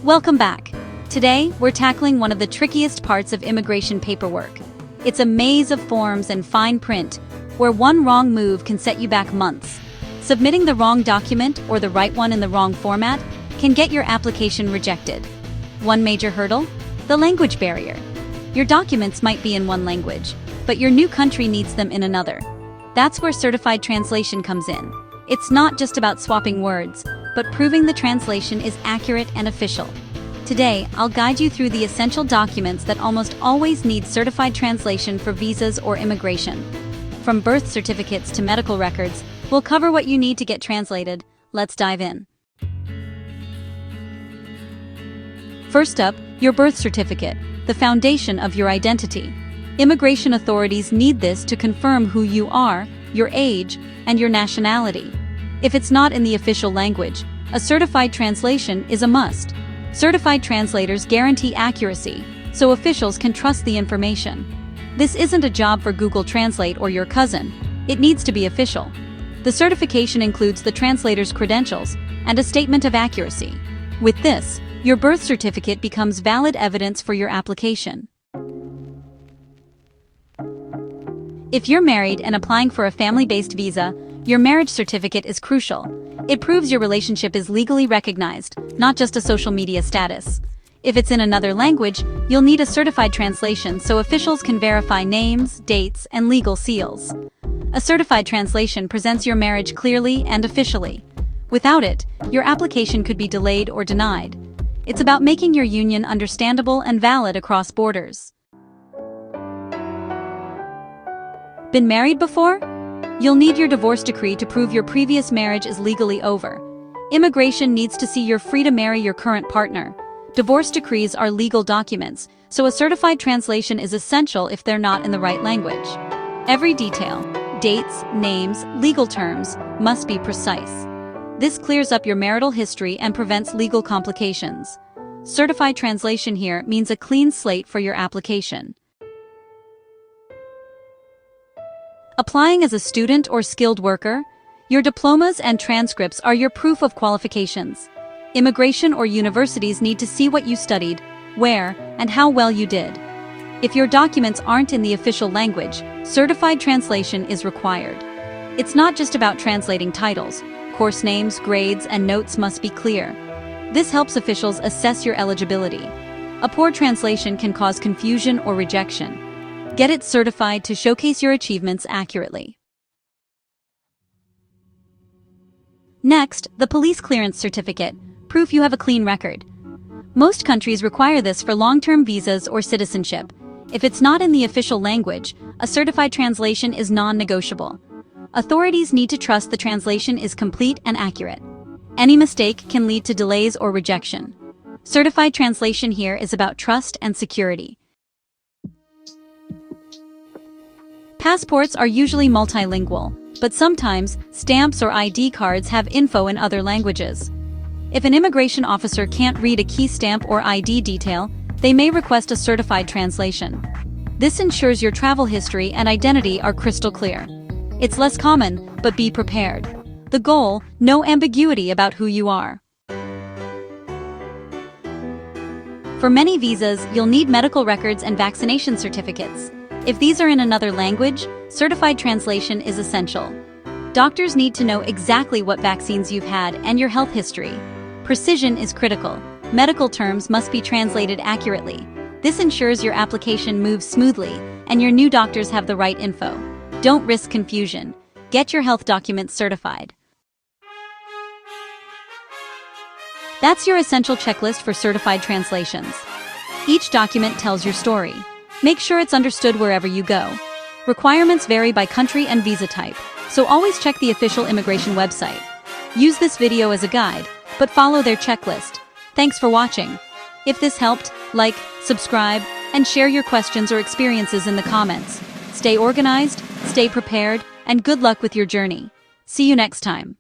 Welcome back. Today, we're tackling one of the trickiest parts of immigration paperwork. It's a maze of forms and fine print, where one wrong move can set you back months. Submitting the wrong document or the right one in the wrong format can get your application rejected. One major hurdle? The language barrier. Your documents might be in one language, but your new country needs them in another. That's where certified translation comes in. It's not just about swapping words, but proving the translation is accurate and official. Today, I'll guide you through the essential documents that almost always need certified translation for visas or immigration. From birth certificates to medical records, we'll cover what you need to get translated. Let's dive in. First up, your birth certificate, the foundation of your identity. Immigration authorities need this to confirm who you are, your age, and your nationality. If it's not in the official language, a certified translation is a must. Certified translators guarantee accuracy, so officials can trust the information. This isn't a job for Google Translate or your cousin. It needs to be official. The certification includes the translator's credentials and a statement of accuracy. With this, your birth certificate becomes valid evidence for your application. If you're married and applying for a family-based visa, your marriage certificate is crucial. It proves your relationship is legally recognized, not just a social media status. If it's in another language, you'll need a certified translation so officials can verify names, dates, and legal seals. A certified translation presents your marriage clearly and officially. Without it, your application could be delayed or denied. It's about making your union understandable and valid across borders. Been married before? You'll need your divorce decree to prove your previous marriage is legally over. Immigration needs to see you're free to marry your current partner. Divorce decrees are legal documents, so a certified translation is essential if they're not in the right language. Every detail, dates, names, legal terms, must be precise. This clears up your marital history and prevents legal complications. Certified translation here means a clean slate for your application. Applying as a student or skilled worker, your diplomas and transcripts are your proof of qualifications. Immigration or universities need to see what you studied, where, and how well you did. If your documents aren't in the official language, certified translation is required. It's not just about translating titles. Course names, grades, and notes must be clear. This helps officials assess your eligibility. A poor translation can cause confusion or rejection. Get it certified to showcase your achievements accurately. Next, the police clearance certificate, proof you have a clean record. Most countries require this for long-term visas or citizenship. If it's not in the official language, a certified translation is non-negotiable. Authorities need to trust the translation is complete and accurate. Any mistake can lead to delays or rejection. Certified translation here is about trust and security. Passports are usually multilingual, but sometimes stamps or ID cards have info in other languages. If an immigration officer can't read a key stamp or ID detail, they may request a certified translation. This ensures your travel history and identity are crystal clear. It's less common, but be prepared. The goal: no ambiguity about who you are. For many visas, you'll need medical records and vaccination certificates. If these are in another language, certified translation is essential. Doctors need to know exactly what vaccines you've had and your health history. Precision is critical. Medical terms must be translated accurately. This ensures your application moves smoothly and your new doctors have the right info. Don't risk confusion. Get your health documents certified. That's your essential checklist for certified translations. Each document tells your story. Make sure it's understood wherever you go. Requirements vary by country and visa type, so always check the official immigration website. Use this video as a guide, but follow their checklist. Thanks for watching. If this helped, like, subscribe, and share your questions or experiences in the comments. Stay organized, stay prepared, and good luck with your journey. See you next time.